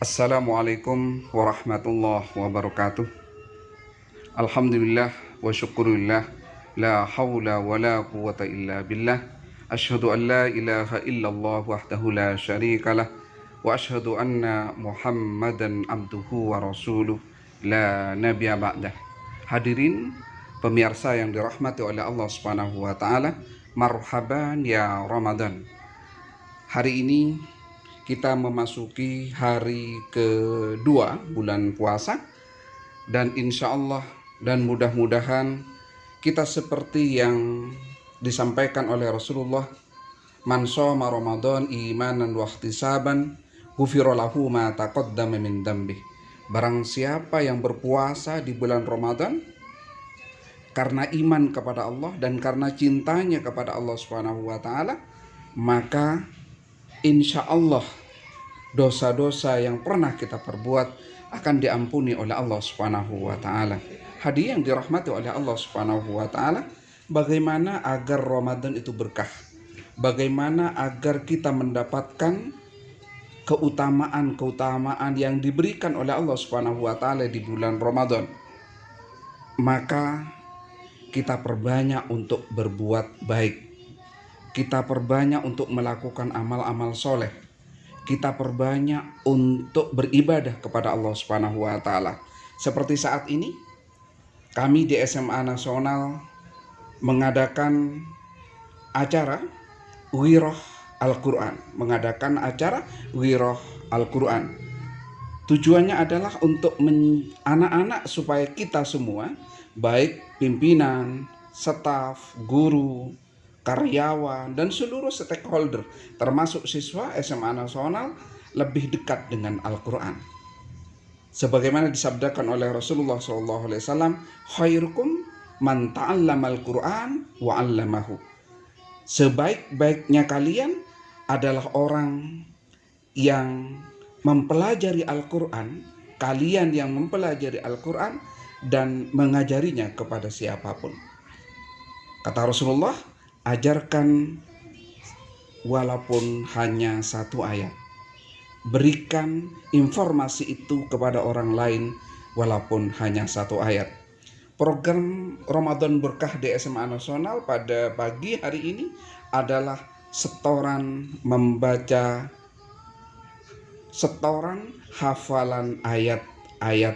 Assalamualaikum warahmatullahi wabarakatuh. Alhamdulillah wa syukurillah. La hawla wa la quwata illa billah. Ashhadu an la ilaha illallah wahdahu la syarikalah. Wa ashhadu anna Muhammadan abduhu wa rasuluh. La nabiya ba'dah. Hadirin pemirsa yang dirahmati oleh Allah Subhanahu wa taala, marhaban ya Ramadan. Hari ini kita memasuki hari kedua bulan puasa, dan insya Allah dan mudah-mudahan kita seperti yang disampaikan oleh Rasulullah, man shoma Ramadan imanan wa ihtisaban ghufira lahu ma taqaddama min dzambih. Barang siapa yang berpuasa di bulan Ramadan karena iman kepada Allah dan karena cintanya kepada Allah Subhanahu wa taala, maka insya Allah dosa-dosa yang pernah kita perbuat akan diampuni oleh Allah Subhanahu wa taala. Hadirin yang dirahmati oleh Allah Subhanahu wa taala, bagaimana agar Ramadan itu berkah? Bagaimana agar kita mendapatkan keutamaan-keutamaan yang diberikan oleh Allah Subhanahu wa taala di bulan Ramadan? Maka kita perbanyak untuk berbuat baik. Kita perbanyak untuk melakukan amal-amal soleh. Kita perbanyak untuk beribadah kepada Allah Subhanahu wa taala. Seperti saat ini kami di SMA Nasional mengadakan acara Wiroh Al-Quran, Al-Quran. Tujuannya adalah untuk anak-anak supaya kita semua, baik pimpinan, staf, guru, karyawan, dan seluruh stakeholder termasuk siswa SMA Nasional lebih dekat dengan Al-Quran. Sebagaimana disabdakan oleh Rasulullah SAW, khairukum man ta'allama al-Quran wa 'allamahu. Sebaik-baiknya kalian adalah orang yang mempelajari Al-Quran, kalian yang mempelajari Al-Quran dan mengajarinya kepada siapapun. Kata Rasulullah, ajarkan walaupun hanya satu ayat. Berikan informasi itu kepada orang lain walaupun hanya satu ayat. Program Ramadan Berkah di SMA Nasional pada pagi hari ini adalah setoran hafalan ayat-ayat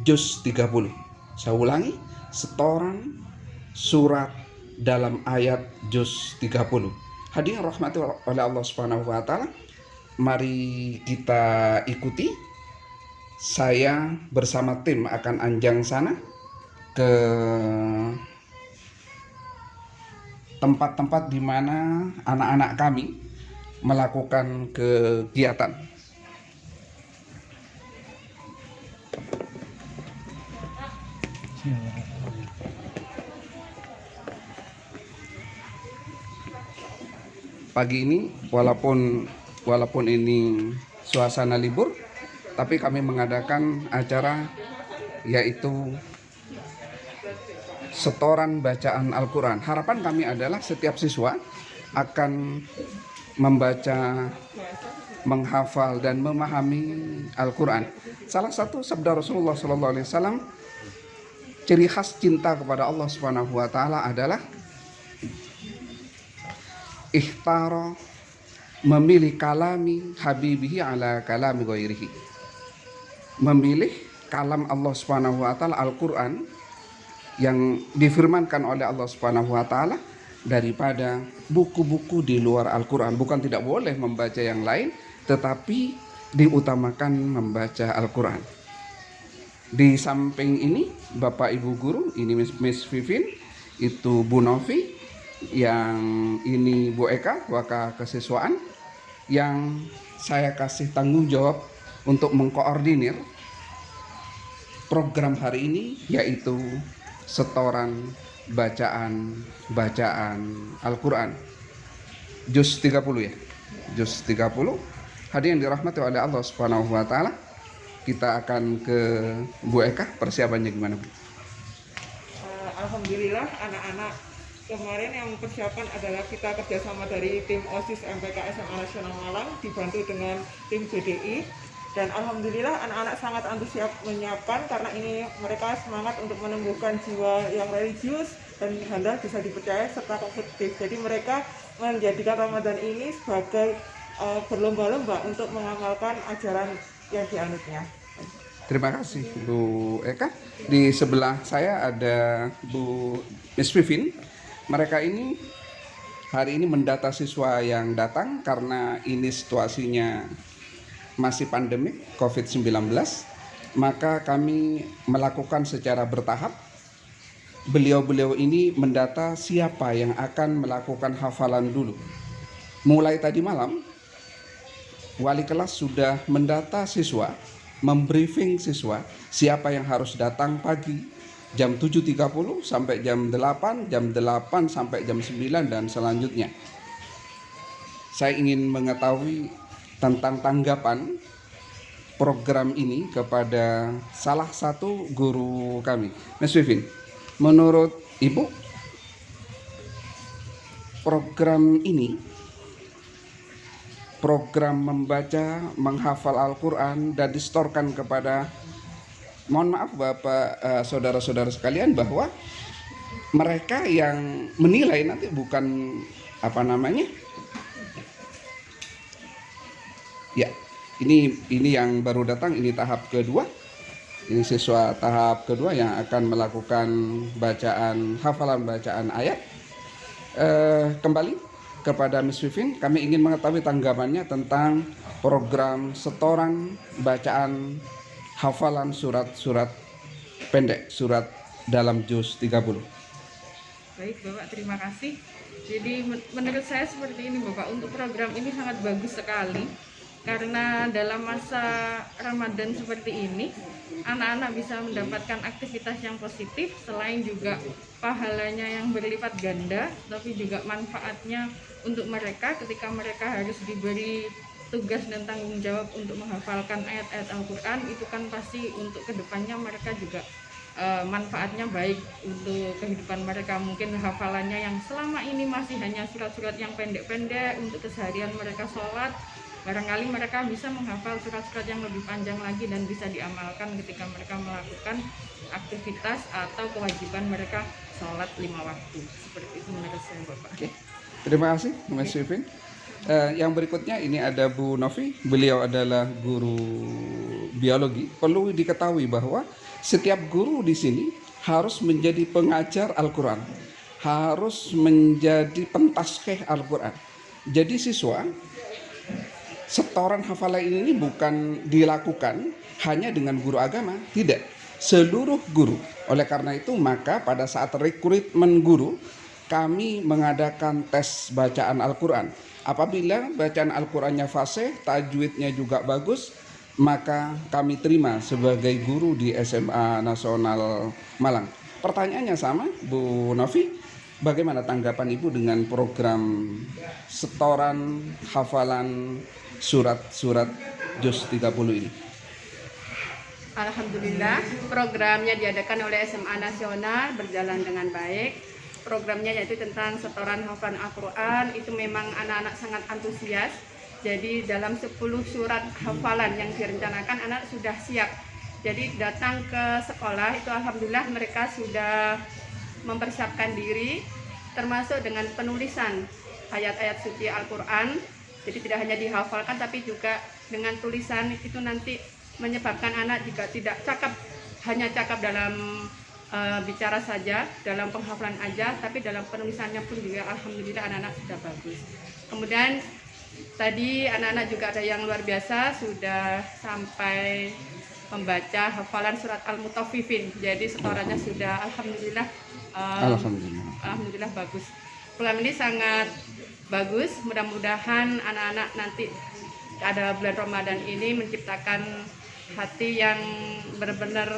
juz 30. Saya ulangi, setoran surat dalam ayat juz 30. Hadirin rahmati oleh Allah Subhanahu wa taala, mari kita ikuti. Saya bersama tim akan anjang sana ke tempat-tempat di mana anak-anak kami melakukan kegiatan. Pagi ini walaupun ini suasana libur, tapi kami mengadakan acara yaitu setoran bacaan Al-Quran. Harapan kami adalah setiap siswa akan membaca, menghafal dan memahami Al-Quran. Salah satu sabda Rasulullah SAW, ciri khas cinta kepada Allah Subhanahu wa taala adalah ikhtara, memilih kalami habibihi ala kalami ghairihi. Memilih kalam Allah Subhanahu wa taala Al-Quran yang difirmankan oleh Allah Subhanahu wa taala daripada buku-buku di luar Al-Quran. Bukan tidak boleh membaca yang lain, tetapi diutamakan membaca Al-Quran. Di samping ini Bapak Ibu guru, ini Miss Vivin, itu Bu Novi, yang ini Bu Eka, Waka Kesiswaan, yang saya kasih tanggung jawab untuk mengkoordinir program hari ini, yaitu setoran bacaan Al-Quran juz 30 ya. Juz 30. Hadirin dirahmati oleh Allah Subhanahu wa taala, kita akan ke Bu Eka. Persiapannya gimana, Bu? Alhamdulillah, anak-anak kemarin yang persiapan adalah kita kerjasama dari tim OSIS MPK SMA Nasional Malang dibantu dengan tim BDI. Dan alhamdulillah anak-anak sangat antusias menyiapkan karena ini mereka semangat untuk menumbuhkan jiwa yang religius dan handal bisa dipercaya serta kompetitif. Jadi mereka menjadikan Ramadan ini sebagai berlomba-lomba untuk mengamalkan ajaran yang dianutnya. Terima kasih Bu Eka. Di sebelah saya ada Bu Miss Vivin. Mereka ini hari ini mendata siswa yang datang karena ini situasinya masih pandemik COVID-19, maka kami melakukan secara bertahap. Beliau-beliau ini mendata siapa yang akan melakukan hafalan dulu. Mulai tadi malam, wali kelas sudah mendata siswa, membriefing siswa siapa yang harus datang pagi jam 7.30 sampai jam 8, jam 8 sampai jam 9 dan selanjutnya. Saya ingin mengetahui tentang tanggapan program ini kepada salah satu guru kami. Mas Vivin, menurut Ibu, program ini, program membaca, menghafal Al-Quran dan distorkan kepada, mohon maaf Bapak, saudara-saudara sekalian, bahwa mereka yang menilai nanti bukan ya, ini yang baru datang, ini tahap kedua. Ini siswa tahap kedua yang akan melakukan hafalan bacaan ayat. Kembali kepada Miss Vivin, kami ingin mengetahui tanggapannya tentang program setoran bacaan hafalan surat-surat pendek, surat dalam juz 30. Baik Bapak, terima kasih. Jadi menurut saya seperti ini Bapak, untuk program ini sangat bagus sekali. Karena dalam masa Ramadan seperti ini, anak-anak bisa mendapatkan aktivitas yang positif, selain juga pahalanya yang berlipat ganda, tapi juga manfaatnya untuk mereka ketika mereka harus diberi tugas dan tanggung jawab untuk menghafalkan ayat-ayat Al-Quran. Itu kan pasti untuk kedepannya mereka juga manfaatnya baik untuk kehidupan mereka. Mungkin hafalannya yang selama ini masih hanya surat-surat yang pendek-pendek untuk keseharian mereka sholat, barangkali mereka bisa menghafal surat-surat yang lebih panjang lagi dan bisa diamalkan ketika mereka melakukan aktivitas atau kewajiban mereka sholat 5 waktu. Seperti itu menurut saya Bapak. Oke. Terima kasih Mas Vivin. Yang berikutnya ini ada Bu Novi. Beliau adalah guru biologi. Perlu diketahui bahwa setiap guru di sini harus menjadi pengajar Al-Quran, harus menjadi pentaskeh Al-Quran. Jadi siswa, setoran hafalan ini bukan dilakukan hanya dengan guru agama, tidak, seluruh guru. Oleh karena itu maka pada saat rekrutmen guru kami mengadakan tes bacaan Al-Quran. Apabila bacaan Al-Qurannya fasih, tajwidnya juga bagus, maka kami terima sebagai guru di SMA Nasional Malang. Pertanyaannya sama Bu Novi, bagaimana tanggapan Ibu dengan program setoran hafalan surat-surat juz 30 ini? Alhamdulillah, programnya diadakan oleh SMA Nasional berjalan dengan baik. Programnya yaitu tentang setoran hafalan Al-Quran. Itu memang anak-anak sangat antusias. Jadi dalam 10 surat hafalan yang direncanakan anak sudah siap. Jadi datang ke sekolah itu alhamdulillah mereka sudah mempersiapkan diri, termasuk dengan penulisan ayat-ayat suci Al-Quran. Jadi tidak hanya dihafalkan tapi juga dengan tulisan. Itu nanti menyebabkan anak jika tidak hanya cakap dalam bicara saja, dalam penghafalan aja, tapi dalam penulisannya pun juga alhamdulillah anak-anak sudah bagus. Kemudian tadi anak-anak juga ada yang luar biasa, sudah sampai membaca hafalan surat Al-Mutaffifin. Jadi setorannya sudah alhamdulillah alhamdulillah bagus. Program ini sangat bagus. Mudah-mudahan anak-anak nanti ada bulan Ramadan ini menciptakan hati yang benar-benar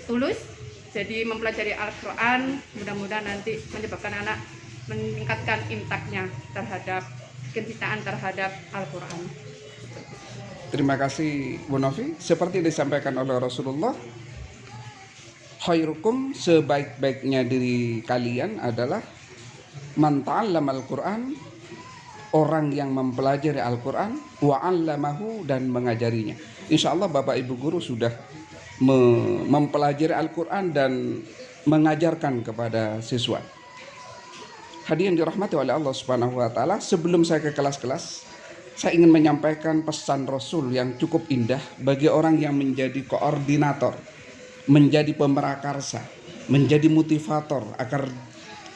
tulus, jadi mempelajari Al-Quran. Mudah-mudahan nanti menyebabkan anak meningkatkan imtaknya terhadap kecintaan terhadap Al-Quran. Terima kasih Bu Novi. Seperti disampaikan oleh Rasulullah, khairukum, sebaik-baiknya diri kalian adalah man ta'allama Al-Quran, orang yang mempelajari Al-Quran wa 'allamahu dan mengajarinya. Insya Allah Bapak Ibu guru sudah mempelajari Al-Quran dan mengajarkan kepada siswa. Hadirin dirahmati oleh Allah Subhanahu wa taala, sebelum saya ke kelas-kelas, saya ingin menyampaikan pesan Rasul yang cukup indah bagi orang yang menjadi koordinator, menjadi pemerakarsa, menjadi motivator agar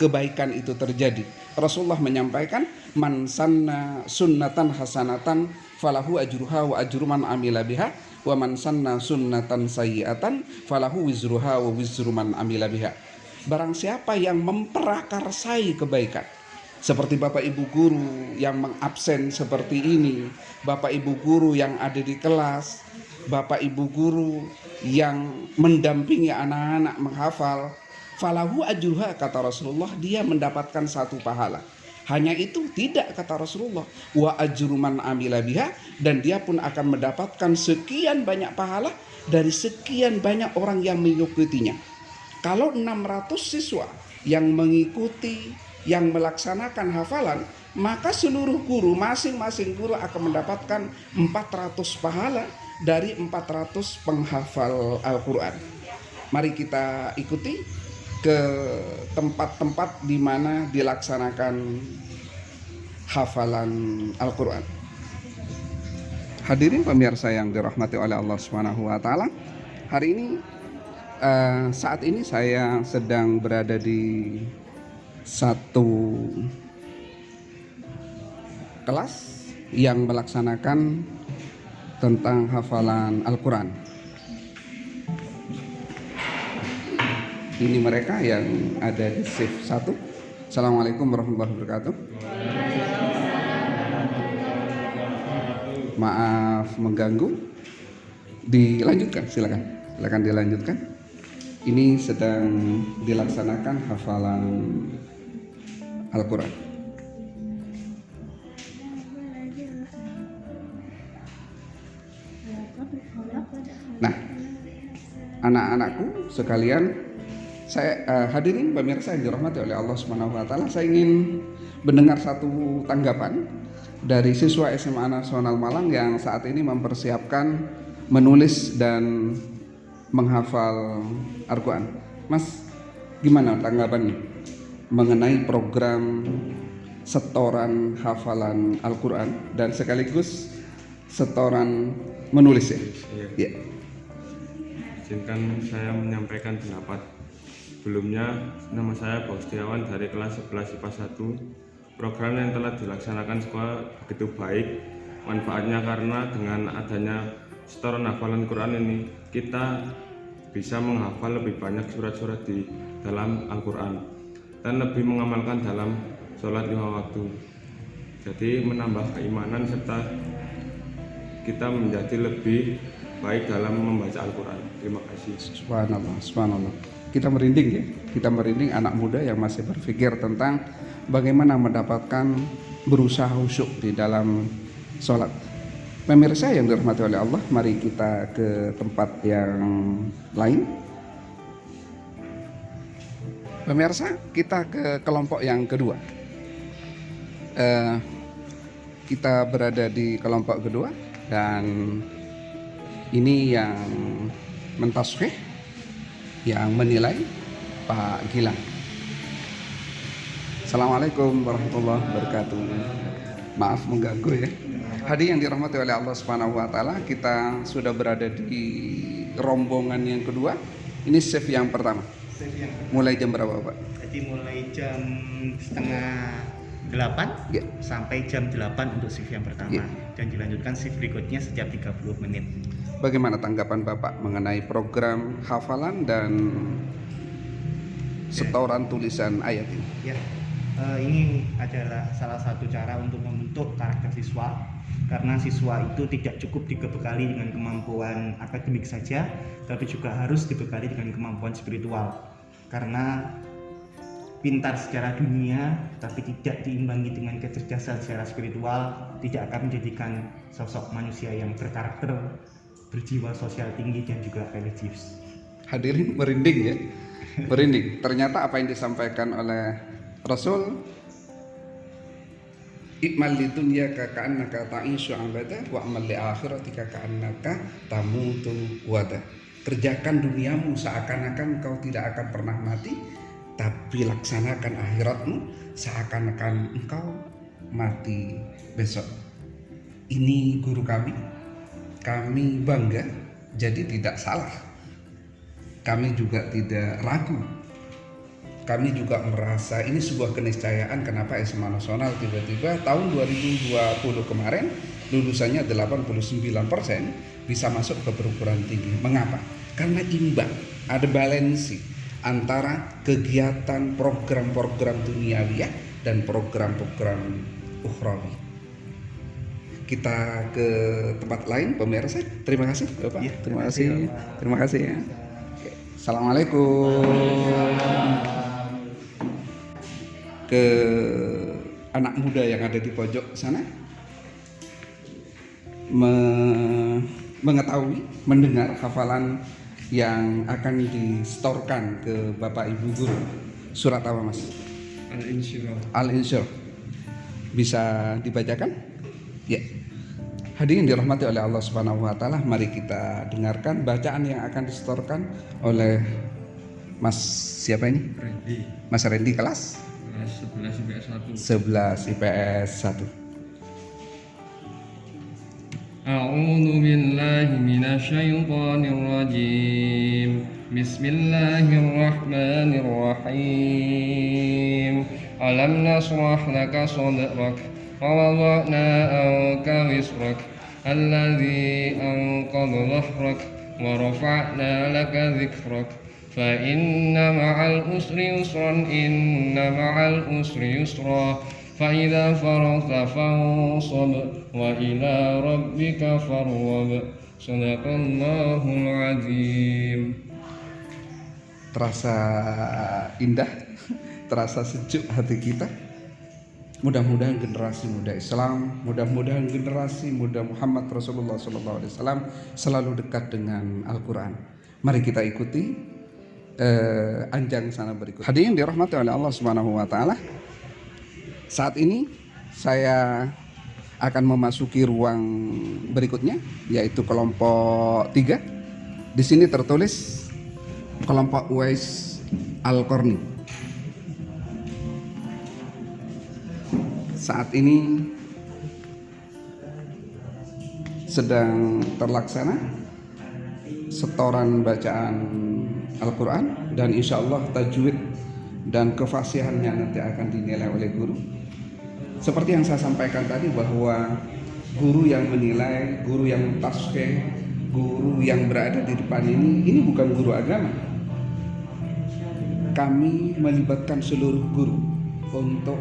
kebaikan itu terjadi. Rasulullah menyampaikan, man sanna sunnatan hasanatan falahu ajruha wa ajru man amila biha wa man sanna sunnatan sayyi'atan falahu wizruha wa wizru man amila biha. Barang siapa yang memperakarsai kebaikan, seperti Bapak Ibu guru yang mengabsen seperti ini, Bapak Ibu guru yang ada di kelas, Bapak Ibu guru yang mendampingi anak-anak menghafal, falahu ajruha, kata Rasulullah, dia mendapatkan satu pahala. Hanya itu tidak, kata Rasulullah, wa ajru man amila biha, dan dia pun akan mendapatkan sekian banyak pahala dari sekian banyak orang yang mengikutinya. Kalau 600 siswa yang mengikuti, yang melaksanakan hafalan, maka seluruh guru, masing-masing guru akan mendapatkan 400 pahala dari 400 penghafal Al-Quran. Mari kita ikuti ke tempat-tempat di mana dilaksanakan hafalan Al-Quran. Hadirin pemirsa yang dirahmati oleh Allah Subhanahu wa taala, hari ini saat ini saya sedang berada di satu kelas yang melaksanakan tentang hafalan Al-Quran. Ini mereka yang ada di shift 1. Assalamualaikum warahmatullahi wabarakatuh. Maaf mengganggu. Dilanjutkan, silakan dilanjutkan. Ini sedang dilaksanakan hafalan Al-Quran. Nah, anak-anakku sekalian, saya hadirin pemirsa yang dirahmati oleh Allah Subhanahu wa taala, saya ingin mendengar satu tanggapan dari siswa SMA Nasional Malang yang saat ini mempersiapkan menulis dan menghafal Al-Quran. Mas, gimana tanggapannya mengenai program setoran hafalan Al-Quran dan sekaligus setoran menulis ya? Iya. Izinkan saya menyampaikan pendapat. Sebelumnya, nama saya Pak Setiawan dari kelas 11 IPA 1. Program yang telah dilaksanakan sekolah begitu baik manfaatnya, karena dengan adanya setoran hafalan Quran ini kita bisa menghafal lebih banyak surat-surat di dalam Al-Quran dan lebih mengamalkan dalam sholat 5 waktu. Jadi menambah keimanan serta kita menjadi lebih baik dalam membaca Al-Quran. Terima kasih. Subhanallah. Kita merinding ya. Kita merinding anak muda yang masih berpikir tentang bagaimana mendapatkan berusaha khusyuk di dalam sholat. Pemirsa yang dirahmati oleh Allah, mari kita ke tempat yang lain. Pemirsa, kita ke kelompok yang kedua. Kita berada di kelompok kedua dan ini yang mentasfih, yang menilai Pak Gilang. Assalamualaikum warahmatullahi wabarakatuh. Maaf mengganggu ya. Hadirin yang dirahmati oleh Allah Subhanahu wa taala, kita sudah berada di rombongan yang kedua. Ini shift yang pertama. Mulai jam berapa, Pak? Jadi mulai jam 7:30 ya, sampai jam 8 untuk shift yang pertama. Ya. Dan dilanjutkan shift berikutnya setiap 30 menit. Bagaimana tanggapan Bapak mengenai program hafalan dan setoran tulisan ayat ini? Ya, ini adalah salah satu cara untuk membentuk karakter siswa, karena siswa itu tidak cukup dibekali dengan kemampuan akademik saja, tapi juga harus dibekali dengan kemampuan spiritual. Karena pintar secara dunia tapi tidak diimbangi dengan kecerdasan secara spiritual tidak akan menjadikan sosok manusia yang berkarakter, berjiwa sosial tinggi dan juga religius. Hadirin merinding ya. Merinding. Ternyata apa yang disampaikan oleh Rasul Ikmal li dunyaka ka'annaka ta'ishu abada wa amal li akhiratika ka'annaka tamutu wada. Kerjakan duniamu seakan-akan kau tidak akan pernah mati, tapi laksanakan akhiratmu seakan-akan engkau mati besok. Ini guru kami bangga, jadi tidak salah. Kami juga tidak ragu. Kami juga merasa ini sebuah keniscayaan kenapa SMA Nasional tiba-tiba tahun 2020 kemarin lulusannya 89% bisa masuk ke perguruan tinggi. Mengapa? Karena imbang, ada balansi antara kegiatan program-program duniawiyah dan program-program ukhrawi. Kita ke tempat lain, pemirsa. Terima kasih Bapak. Ya, terima kasih ya. Oke. Assalamualaikum. Ke anak muda yang ada di pojok sana, mengetahui, mendengar hafalan yang akan distorkan ke Bapak Ibu guru. Surat apa Mas? Al-Insyirah. Bisa dibacakan? Ya. Hadirin dirahmati oleh Allah Subhanahu wa taala, mari kita dengarkan bacaan yang akan distorkan oleh Mas siapa ini? Mas Randy kelas 11 IPS 1. A'udzu billahi minasyaitonir rajim. Bismillahirrahmanirrahim. Alam nashrah laka sadrak wa wada'na anka wisrak alladzi anqadha dhahrak wa rafa'na laka dhikrak fa inna ma'al usri yusran inna ma'al usri yusra فإذا فرغت فانصب وإلى ربك فارغب صدق الله العظيم. Terasa indah, terasa sejuk hati kita. Mudah-mudahan generasi muda Islam, mudah-mudahan generasi muda Muhammad Rasulullah SAW selalu dekat dengan Al-Quran. Mari kita ikuti anjang sana berikut. Hadirin dirahmati oleh Allah Subhanahu wa taala. Saat ini saya akan memasuki ruang berikutnya, yaitu kelompok 3. Di sini tertulis kelompok Uwais Al-Qarni. Saat ini sedang terlaksana setoran bacaan Al-Quran dan insya Allah tajwid dan kefasihannya nanti akan dinilai oleh guru. Seperti yang saya sampaikan tadi bahwa guru yang menilai, guru yang tasfih, guru yang berada di depan ini bukan guru agama. Kami melibatkan seluruh guru untuk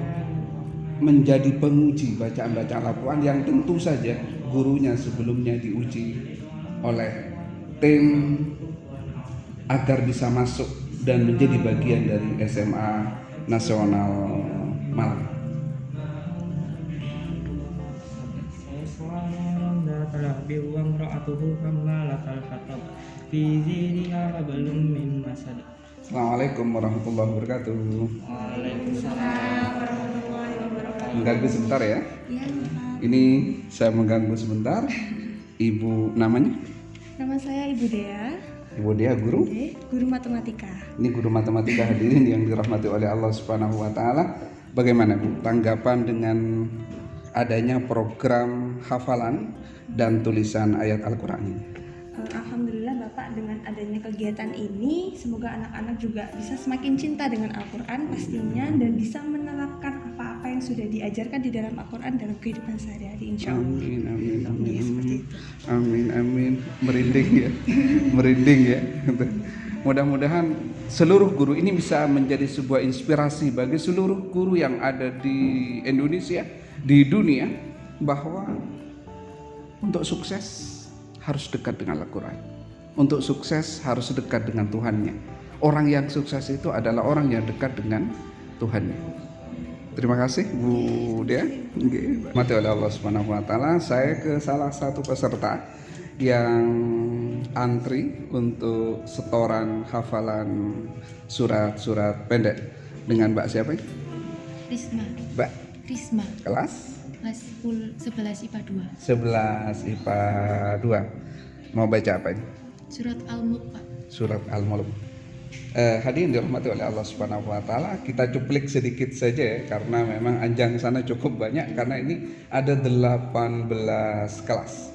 menjadi penguji bacaan-bacaan Al-Quran yang tentu saja gurunya sebelumnya diuji oleh tim agar bisa masuk dan menjadi bagian dari SMA Nasional Malang. Assalamualaikum warahmatullahi wabarakatuh. Waalaikumsalam warahmatullahi wabarakatuh. Mengganggu sebentar ya? Iya, Pak. Ini saya mengganggu sebentar. Ibu namanya? Nama saya Ibu Dea. Ibu Dea guru? Oke, guru matematika. Ini guru matematika hadirin yang dirahmati oleh Allah Subhanahu wa taala. Bagaimana Bu tanggapan dengan adanya program hafalan dan tulisan ayat Al-Qur'an ini? Alhamdulillah Bapak, dengan adanya kegiatan ini semoga anak-anak juga bisa semakin cinta dengan Al-Quran pastinya dan bisa menerapkan apa-apa yang sudah diajarkan di dalam Al-Quran dalam kehidupan sehari-hari, insya Allah. Amin amin amin. Ya, seperti itu. Amin amin. Merinding ya. Merinding ya. Mudah-mudahan seluruh guru ini bisa menjadi sebuah inspirasi bagi seluruh guru yang ada di Indonesia, di dunia, bahwa untuk sukses harus dekat dengan Al-Quran. Untuk sukses harus dekat dengan Tuhannya. Orang yang sukses itu adalah orang yang dekat dengan Tuhannya. Terima kasih Bu Dea. Mati oleh Allah Subhanahu wa taala, saya ke salah satu peserta yang antri untuk setoran hafalan surat-surat pendek dengan Mbak siapa ini? Risma. Mbak Risma. kelas kelas 11 IPA 2. 11 IPA 2. Mau baca apa ini? Surat Al-Mulk, Pak. Surat Al-Mulk. Hadirin dirahmati oleh Allah Subhanahu wa taala, kita cuplik sedikit saja ya, karena memang anjang sana cukup banyak, karena ini ada 18 kelas.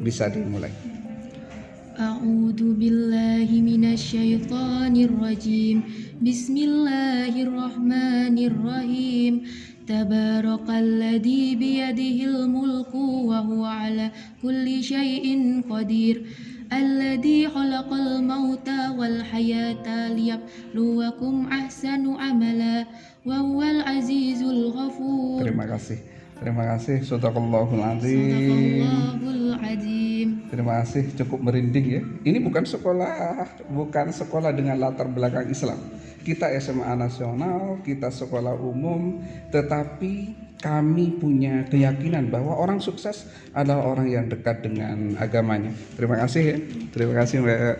Bisa dimulai. A'udzu billahi minasyaitonir rajim. Bismillahirrahmanirrahim. Tabarakalladzi biyadihil mulku wa huwa ala kulli syai'in qadir. Alladzi khalaqal mauta wal hayata liyabluwakum ahsanu amala wa huwal azizul ghafur. Terima kasih. Shadaqallahul azim. Terima kasih, cukup merinding ya. Ini bukan sekolah dengan latar belakang Islam. Kita SMA nasional, kita sekolah umum, tetapi kami punya keyakinan bahwa orang sukses adalah orang yang dekat dengan agamanya. Terima kasih ya. Terima kasih Mbak.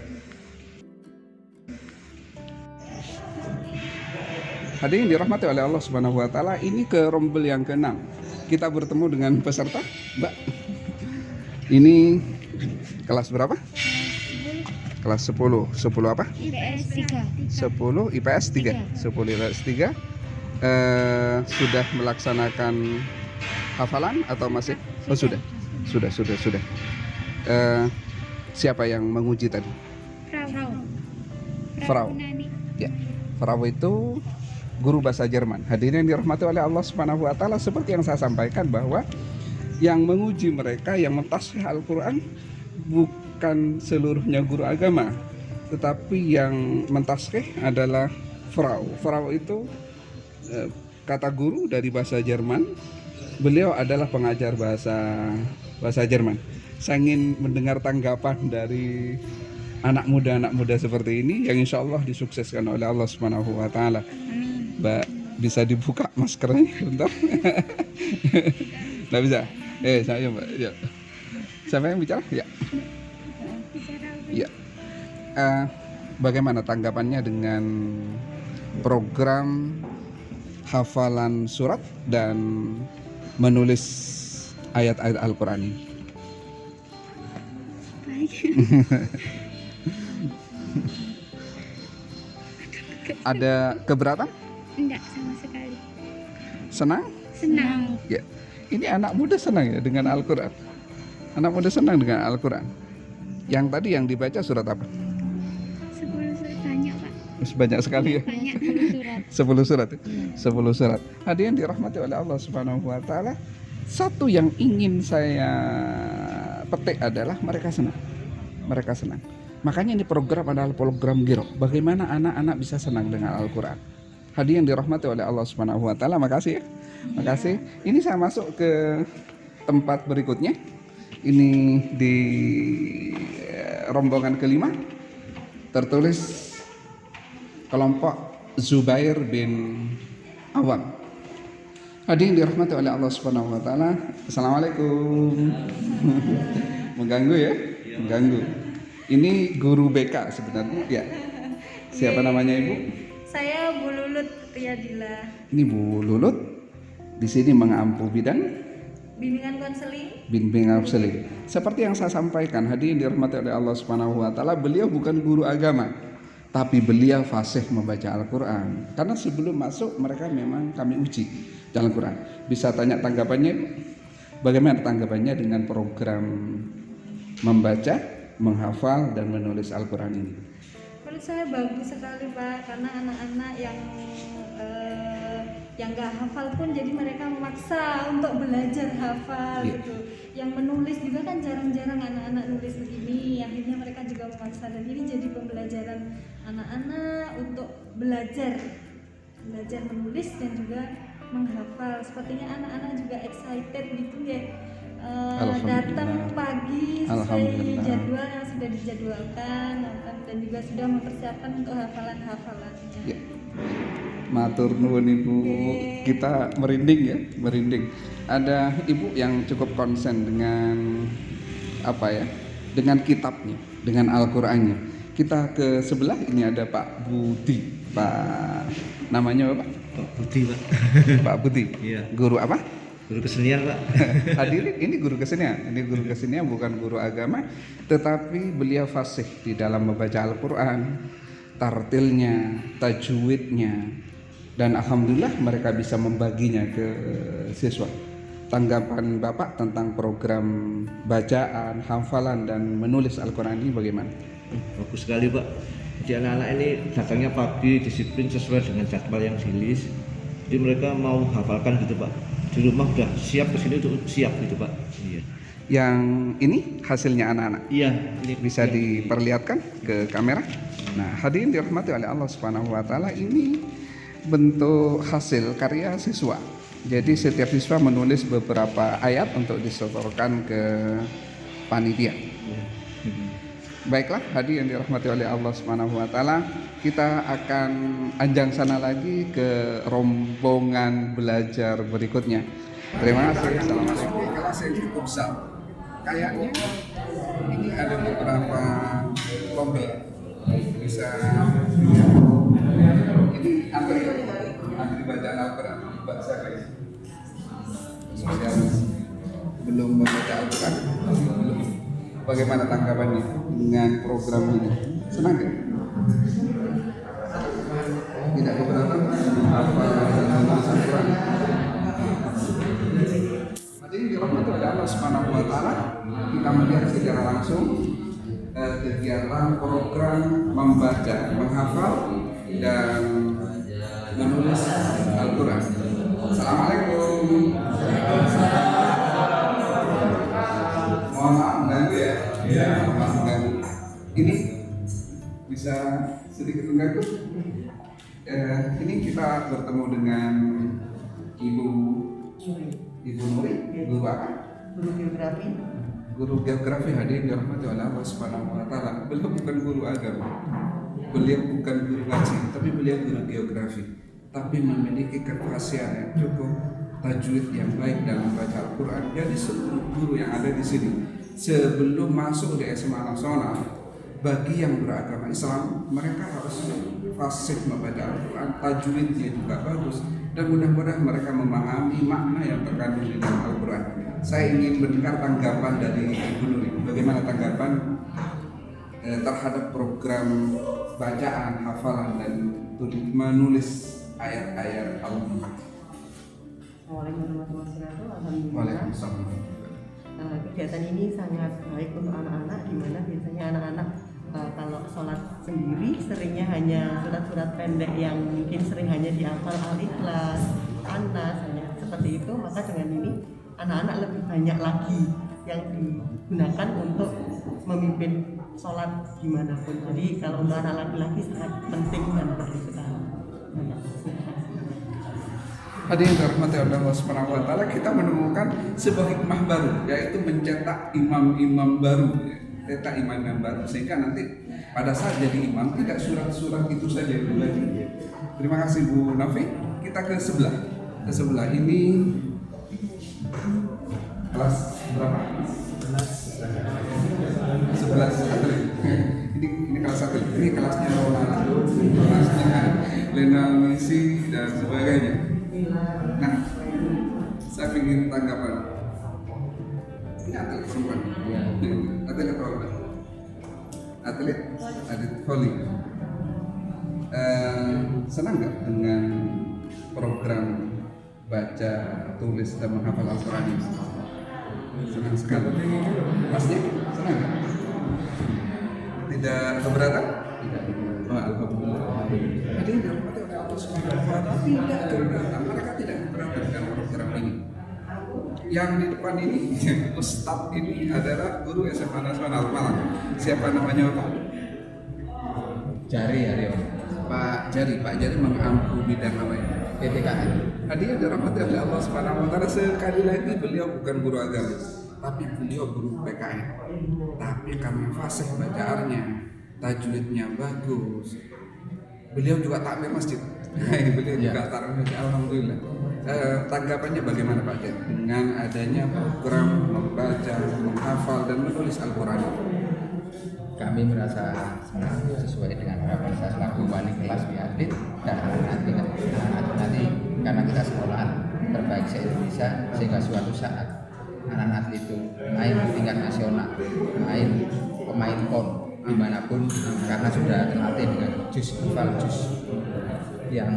Hadirin dirahmati oleh Allah Subhanahu wa taala, ini ke rombel yang ke-6. Kita bertemu dengan peserta, Mbak. Ini kelas berapa? Kelas 10. 10 apa? IPS 3. 10 IPS 3. 10 IPS 3. Sudah melaksanakan hafalan atau masih? Oh, sudah. Siapa yang menguji tadi? Frau. Ya. Frau itu guru bahasa Jerman. Hadirin yang dirahmati oleh Allah Subhanahu wa taala, seperti yang saya sampaikan bahwa yang menguji mereka, yang mentashih Al-Qur'an bukan seluruhnya guru agama, tetapi yang mentashih adalah Frau. Frau itu kata guru dari bahasa Jerman. Beliau adalah pengajar bahasa Jerman. Saya ingin mendengar tanggapan dari anak muda seperti ini yang insya Allah disukseskan oleh Allah Subhanahu wa taala. Mbak, bisa dibuka maskernya bentar? Nggak bisa? Saya Mbak. Ya. Siapa yang bicara? Ya. Ya. Bagaimana tanggapannya dengan program hafalan surat dan menulis ayat-ayat Al-Quran ini? Ada keberatan? Enggak sama sekali. Senang? Senang. Ya. Ini anak muda senang ya dengan Al-Quran. Anak muda senang dengan Al-Quran. Yang tadi yang dibaca surat apa? 10 surat banyak, Pak. Banyak sekali ya. Banyak 10 surat. 10 surat. 10 surat. Hadirin dirahmati oleh Allah Subhanahu wa taala. Satu yang ingin saya petik adalah mereka senang. Mereka senang. Makanya ini program adalah program Giro. Bagaimana anak-anak bisa senang dengan Al-Qur'an. Hadirin dirahmati oleh Allah Subhanahu wa taala. Makasih ya. Makasih. Ini saya masuk ke tempat berikutnya. Ini di rombongan kelima. Tertulis kelompok Zubair bin Awam. Hadirin dirahmati oleh Allah Subhanahu wa taala. Assalamualaikum. Mengganggu ya? Mengganggu. Ini guru BK sebenarnya. Ya. Siapa namanya Ibu? Saya Bu Lulut Riyadillah. Ini Bu Lulut. Di sini mengampu bidang Bimbingan konseling. Bimbingan konseling. Seperti yang saya sampaikan, hadirin dirahmati oleh Allah Subhanahu wa taala, beliau bukan guru agama, tapi beliau fasih membaca Al-Qur'an. Karena sebelum masuk mereka memang kami uji dalam Al-Qur'an. Bisa tanya tanggapannya, bagaimana tanggapannya dengan program membaca, menghafal dan menulis Al-Qur'an ini? Menurut saya bagus sekali Pak, karena anak-anak yang nggak hafal pun jadi mereka memaksa untuk belajar hafal gitu. Yang menulis juga kan jarang-jarang anak-anak nulis begini, akhirnya mereka juga memaksa, dan ini jadi pembelajaran anak-anak untuk belajar menulis dan juga menghafal. Sepertinya anak-anak juga excited gitu ya, datang pagi sesuai jadwal yang sudah dijadwalkan dan juga sudah mempersiapkan untuk hafalan-hafalannya. Ya. Matur nuwun Ibu, kita merinding ya, merinding. Ada Ibu yang cukup konsen dengan apa ya, dengan kitabnya, dengan Al-Qur'annya. Kita ke sebelah, ini ada Pak Budi. Pak namanya apa Pak? Pak Budi Pak. Pak Budi. Iya. Guru apa? Guru kesenian Pak. Hadirin, ini guru kesenian. Ini guru kesenian, bukan guru agama, tetapi beliau fasih di dalam membaca Al-Quran, tartilnya, tajwidnya, dan alhamdulillah mereka bisa membaginya ke siswa. Tanggapan Bapak tentang program bacaan, hafalan, dan menulis Al-Quran ini bagaimana? Bagus sekali Pak. Jadi anak-anak ini datangnya pagi, disiplin sesuai dengan jadwal yang rilis. Jadi mereka mau hafalkan gitu Pak. Di rumah udah siap, kesini untuk siap gitu Pak. Iya. Yang ini hasilnya anak-anak. Iya. Ini Bisa diperlihatkan ke kamera. Nah, hadirin dirahmati oleh Allah Subhanahu wa taala, ini bentuk hasil karya siswa. Jadi setiap siswa menulis beberapa ayat untuk disetorkan ke panitia. Baiklah, hadirin dirahmati oleh Allah Subhanahu wa taala, kita akan anjang sana lagi ke rombongan belajar berikutnya. Terima kasih. Assalamualaikum. Kelas yang cukup besar. Kayaknya ini ada beberapa lomba. Bisa ini antri bacaan Al-Quran, bahasa guys. Sosialis. Belum membaca Al-Quran. Belum. Bagaimana tanggapannya dengan program ini? Senang ya? Tidak keberatan apa Al-Quran? Hadirin dirahmati oleh Allah Subhanahu wa taala, kita melihat secara langsung kegiatan program membaca, menghafal, dan menulis Al-Quran. Assalamualaikum. Mohon maaf mengganggu ya. Ya, maaf mengganggu. Ini bisa sedikit mengganggu. Ini kita bertemu dengan Ibu Nuri, guru apa? Guru geografi. Guru geografi, hadirin dirahmati oleh Allah Subhanahu wa taala. Beliau bukan guru agama. Beliau bukan guru ngaji, tapi beliau guru geografi. Tapi memiliki kefasihan yang cukup, tajwid yang baik dalam baca Al-Quran. Jadi seluruh guru yang ada di sini sebelum masuk di SMA nasional, bagi yang beragama Islam, mereka harus fasih membaca Al-Quran, tajwidnya juga bagus, dan mudah-mudahan mereka memahami makna yang terkandung di dalam Al-Quran. Saya ingin mendengar tanggapan dari Ibu Nuri. Bagaimana tanggapan terhadap program bacaan, hafalan, dan menulis ayat-ayat Allah? Waalaikumsalam warahmatullahi wabarakatuh. Waalaikumsalam. Kegiatan ini sangat baik untuk anak-anak, di mana biasanya anak-anak kalau sholat sendiri seringnya hanya surat-surat pendek yang mungkin sering hanya dihafal Al-Ikhlas, Anas, hanya seperti itu. Maka dengan ini anak-anak lebih banyak lagi yang digunakan untuk memimpin sholat dimanapun. Jadi kalau untuk anak laki-laki sangat penting dan perlu sekali. Hadirin dirahmati Allah Subhanahu wa taala, kita menemukan sebuah hikmah baru, yaitu mencetak imam-imam baru, cetak imam-imam baru, sehingga nanti pada saat jadi imam tidak surat-surat itu saja yang dibaca. Terima kasih Bu Nafi. Kita ke sebelah ini kelas berapa? 11 atlet. Ini kelas 1. Ini kelasnya Lena Misi dan sebagainya. Nah, saya ingin tanggapan. Ini atlet perempuan. Atlet apa? Atlet voli. Senang nggak dengan program baca, tulis, dan menghafal Al-Quran ini? Senang sekali. Masnya senang nggak? Tidak keberatan? Tidak. Alhamdulillah. Jadi dirahmati oleh Allah Subhanahu wa taala, tidak keberatan. Mereka tidak keberatan dengan program ini. Yang di depan ini, Ustadz ini adalah guru SMA Nasional Malang. Siapa namanya Pak? Jari Aryo. Pak Jari mengampu bidang apa ya? PPKN. Hadiah dirahmati oleh Allah Subhanahu wa taala, sekali lagi beliau bukan guru agama, tapi beliau guru PKN. Tapi karena fasih bacaannya, tajwidnya bagus. Beliau juga takmir masjid. Beliau juga takmir masjid. Alhamdulillah. Tanggapannya bagaimana Pak Jen dengan adanya program membaca, menghafal, dan menulis Al-Quran? Kami merasa senang sesuai dengan harapan saya selaku wali kelas atlet, dan nanti karena kita sekolah terbaik se-Indonesia, sehingga suatu saat anak-anak atlet itu main di tingkat nasional, main pemain PON dimanapun, karena sudah terlatih dengan hafal juz yang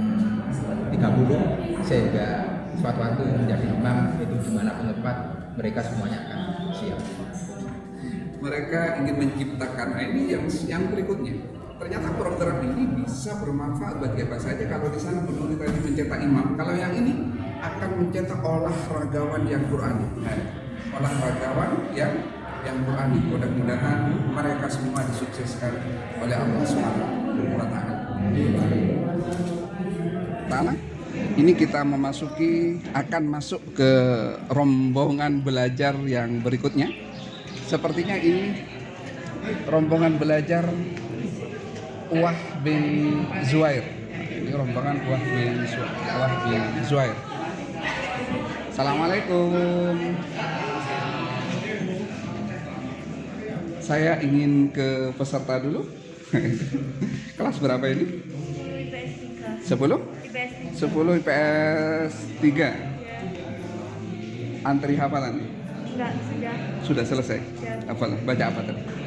30, sehingga suatu waktu menjadi imam itu dimanapun tempat mereka semuanya akan siap. Mereka ingin menciptakan, ini yang berikutnya. Ternyata program ini bisa bermanfaat bagi apa saja. Kalau di sana penulis tadi mencetak imam, kalau yang ini akan mencetak olahragawan yang Qur'ani. Olahragawan yang Qur'ani. Mudah-mudahan mereka semua disukseskan oleh Allah Subhanahu wa Ta'ala. Ini kita akan masuk ke rombongan belajar yang berikutnya. Sepertinya ini rombongan belajar Uwah bin Zuhair. Ini rombongan Uwah bin Zuhair. Assalamualaikum. Saya ingin ke peserta dulu. Kelas berapa ini? 10? 10 IPS 3. Antri hafalan? Sudah selesai? Hafal. Baca apa tadi?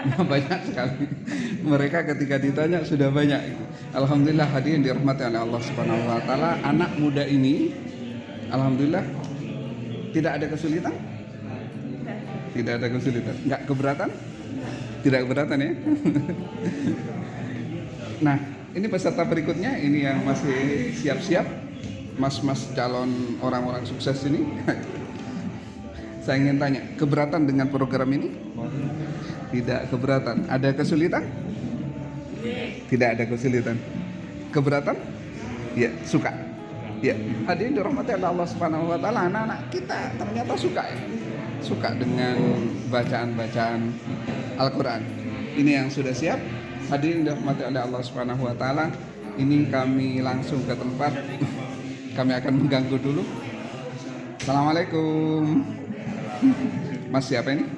Banyak sekali. Mereka ketika ditanya sudah banyak. Alhamdulillah, hadirin dirahmati oleh Allah Subhanahu wa Ta'ala. Anak muda ini alhamdulillah tidak ada kesulitan. Tidak ada kesulitan. Enggak keberatan? Tidak keberatan ya. Nah, ini peserta berikutnya, ini yang masih siap-siap, mas-mas calon orang-orang sukses ini. Saya ingin tanya, keberatan dengan program ini? Tidak keberatan. Ada kesulitan? Tidak ada kesulitan. Keberatan? Ya, suka. Ya, hadirin dirahmati Allah Subhanahu wa Ta'ala, anak-anak kita ternyata suka ya. Suka dengan bacaan-bacaan Al-Qur'an. Ini yang sudah siap. Hadirin dirahmati oleh Allah Subhanahu wa Ta'ala. Ini kami langsung ke tempat. Kami akan mengganggu dulu. Assalamualaikum. Mas siapa ini?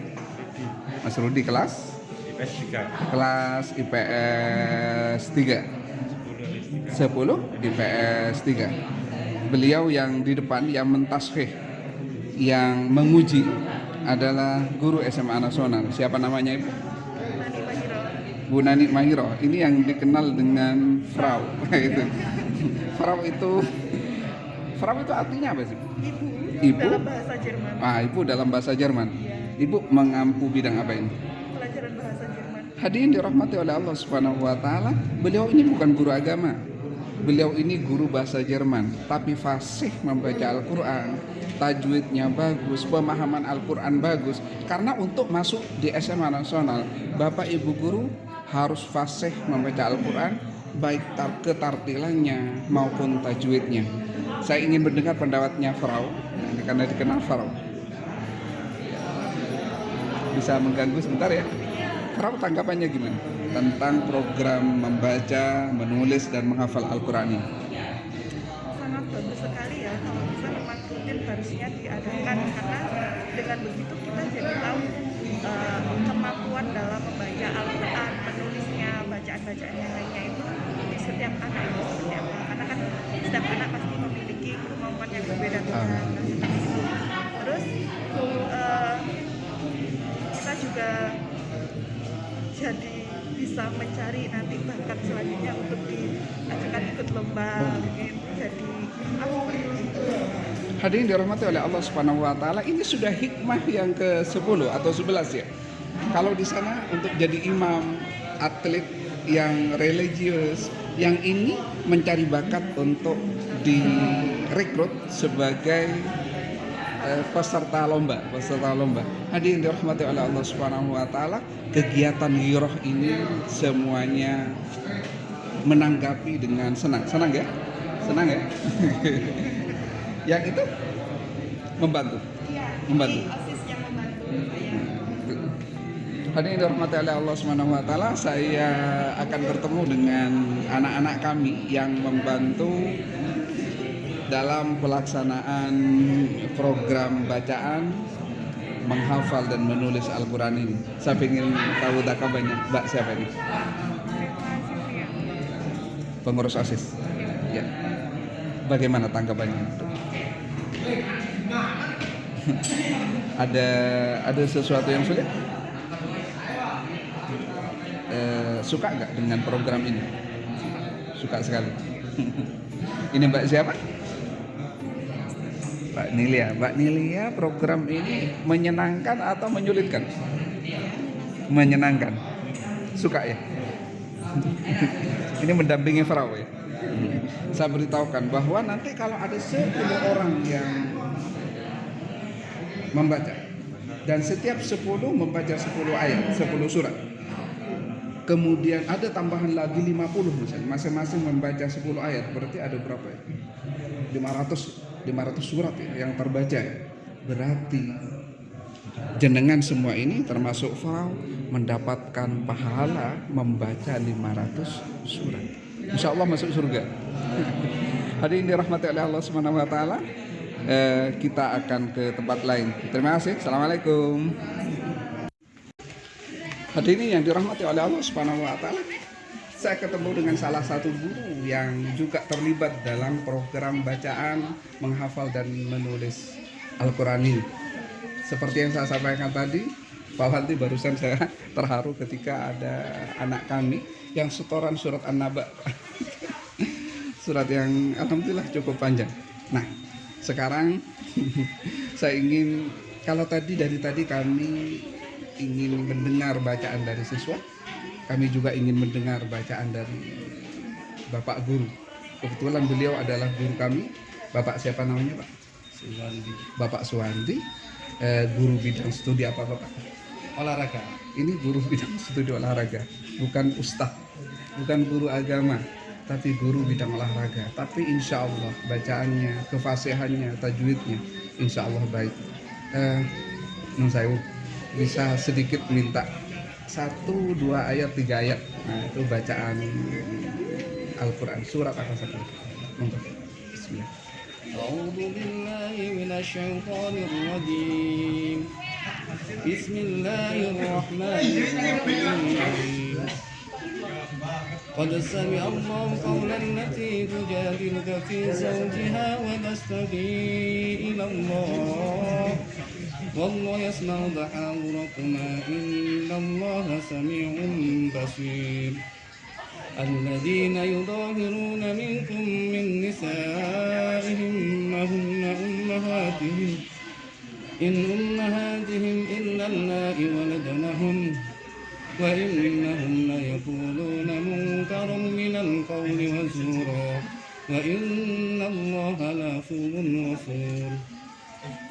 Mas Rudi, kelas? IPS 3. Kelas IPS 3. 10 IPS 3. Beliau yang di depan, yang mentashih, yang menguji adalah guru SMA Nasional. Siapa namanya Ibu? Bu Nani Mahiro. Ini yang dikenal dengan Frau. Itu. Frau itu artinya apa sih? Ibu dalam bahasa Jerman. Ibu dalam bahasa Jerman. Ibu mengampu bidang apa ini? Pelajaran bahasa Jerman. Hadirin dirahmati oleh Allah Subhanahu wa Ta'ala, beliau ini bukan guru agama. Beliau ini guru bahasa Jerman, tapi fasih membaca Al-Qur'an, tajwidnya bagus, pemahaman Al-Qur'an bagus. Karena untuk masuk di SMA Nasional, Bapak Ibu guru harus fasih membaca Al-Qur'an, baik ketartilannya maupun tajwidnya. Saya ingin mendengar pendapatnya Frau, karena dikenal Frau. Bisa mengganggu sebentar ya. Frau, tanggapannya gimana tentang program membaca, menulis, dan menghafal Al-Qur'an ini? Sangat bagus sekali ya. Kalau bisa memang rutin harusnya diadakan, karena dengan begitu kita jadi tahu kemampuan dalam membaca Al-Qur'an, menulisnya, bacaan-bacaan yang lainnya itu di setiap anak itu seperti apa. Karena kan setiap anak pasti memiliki kemampuan yang berbeda-beda. Terus kita juga jadi bisa mencari nanti bakat selanjutnya untuk diajukan ikut lomba, mungkin jadi Hadirin dirahmati oleh Allah Subhanahu wa Ta'ala, ini sudah hikmah yang ke-10 atau 11 ya. Kalau di sana untuk jadi imam, atlet yang religius, yang ini mencari bakat untuk direkrut sebagai peserta lomba. Hadirin dirahmati oleh Allah Subhanahu wa Ta'ala, kegiatan Giroh ini semuanya menanggapi dengan senang ya. Yang itu membantu. Hadirin dirahmati oleh Allah Subhanahu wa Ta'ala, saya akan bertemu dengan anak-anak kami yang membantu dalam pelaksanaan program bacaan, menghafal dan menulis Al-Qur'an ini. Saya ingin tahu tanggapannya. Mbak siapa ini? Pengurus OSIS. Ya. Bagaimana tanggapannya? Ada sesuatu yang sulit? Suka nggak dengan program ini? Suka sekali. Ini Mbak siapa? Mbak Nilia. Mbak Nilia, program ini menyenangkan atau menyulitkan? Menyenangkan. Suka ya? Ini mendampingi Frau ya. Saya beritahukan bahwa nanti kalau ada 10 orang yang membaca dan setiap 10 membaca 10 ayat, 10 surat. Kemudian ada tambahan lagi 50 misalnya, masing-masing membaca 10 ayat, berarti ada berapa ya? 500 surat ya, yang terbaca. Berarti jenengan semua ini termasuk Frau mendapatkan pahala membaca 500 surat. Insya Allah masuk surga. Hadirin dirahmati oleh Allah Subhanahu wa taala. Kita akan ke tempat lain. Terima kasih. Assalamualaikum. Hadirin yang dirahmati oleh Allah Subhanahu wa taala. Saya ketemu dengan salah satu guru yang juga terlibat dalam program bacaan, menghafal dan menulis Al-Qur'an ini. Seperti yang saya sampaikan tadi, Pak Wanti, barusan saya terharu ketika ada anak kami yang setoran surat An-Naba. Surat yang alhamdulillah cukup panjang. Nah, sekarang saya ingin, kalau dari tadi kami ingin mendengar bacaan dari siswa, kami juga ingin mendengar bacaan dari Bapak Guru. Kebetulan beliau adalah guru kami. Bapak siapa namanya Pak? Suwandi. Bapak Suwandi. Guru bidang studi apa Bapak? Olahraga. Ini guru bidang studi olahraga, bukan ustadz, bukan guru agama, tapi guru bidang olahraga. Tapi insya Allah bacaannya, kefasihannya, tajwidnya insya Allah baik. Nun saya bisa sedikit minta 1, 2 ayat, 3 ayat. Nah, itu bacaan Al-Quran surat apa saja. Monggo. Bismillah. A'udzu billahi minasyaitonir rajim. Bismillahirrahmanirrahim. قد سمع الله قولا التي تجادلك في زوجها وتشتكي إلى الله والله يسمع تحاوركما إن الله سميع بصير الذين يظاهرون منكم من نسائهم ما هن أمهاتهم إن أمهاتهم إلا اللائي ولدنهم وإنهم ليقولون منكرا من القول وزورا وإن الله لعفو غفور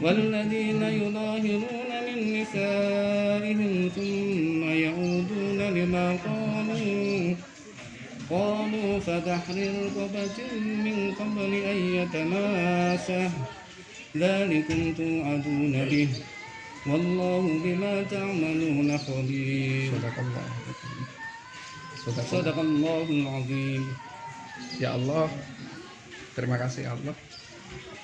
والذين يظاهرون من نسائهم ثم يعودون لما قالوا فتحرير رقبة من قبل أن يتماسى ذلكم توعدون به والله بما تعملون خبير. Sadaqallahul azim. Ya Allah, terima kasih Allah.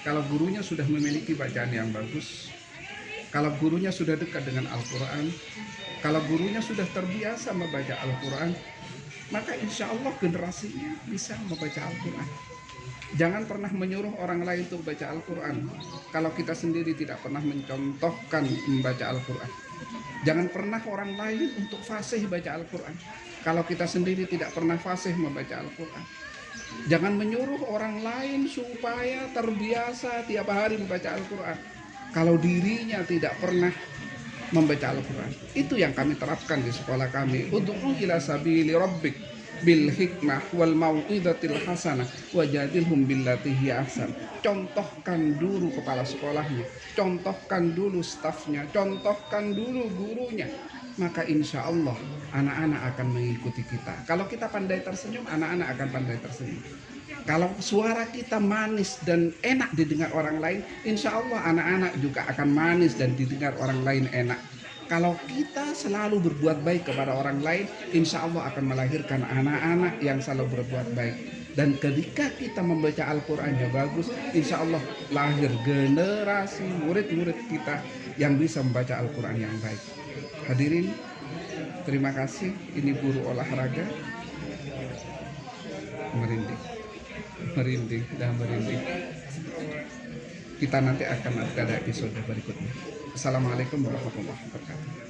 Kalau gurunya sudah memiliki bacaan yang bagus, kalau gurunya sudah dekat dengan Al-Quran, kalau gurunya sudah terbiasa membaca Al-Quran, maka insya Allah generasinya bisa membaca Al-Quran. Jangan pernah menyuruh orang lain untuk baca Al-Quran kalau kita sendiri tidak pernah mencontohkan membaca Al-Quran. Jangan pernah orang lain untuk fasih baca Al-Quran kalau kita sendiri tidak pernah fasih membaca Al-Quran. Jangan menyuruh orang lain supaya terbiasa tiap hari membaca Al-Quran kalau dirinya tidak pernah membaca Al-Quran. Itu yang kami terapkan di sekolah kami. Ud'u ila sabili rabbik bil hikmah wal mau'izatil hasanah wajadilhum billati hiya ahsan. Contohkan dulu kepala sekolahnya, contohkan dulu stafnya, contohkan dulu gurunya, maka insya Allah anak-anak akan mengikuti kita. Kalau kita pandai tersenyum, anak-anak akan pandai tersenyum. Kalau suara kita manis dan enak didengar orang lain, insya Allah anak-anak juga akan manis dan didengar orang lain enak. Kalau kita selalu berbuat baik kepada orang lain, insya Allah akan melahirkan anak-anak yang selalu berbuat baik. Dan ketika kita membaca Al-Qurannya bagus, insya Allah lahir generasi murid-murid kita yang bisa membaca Al-Quran yang baik. Hadirin, terima kasih. Ini guru olahraga. Merinding dan merinding. kita nanti akan ada episode berikutnya. Assalamualaikum warahmatullahi wabarakatuh.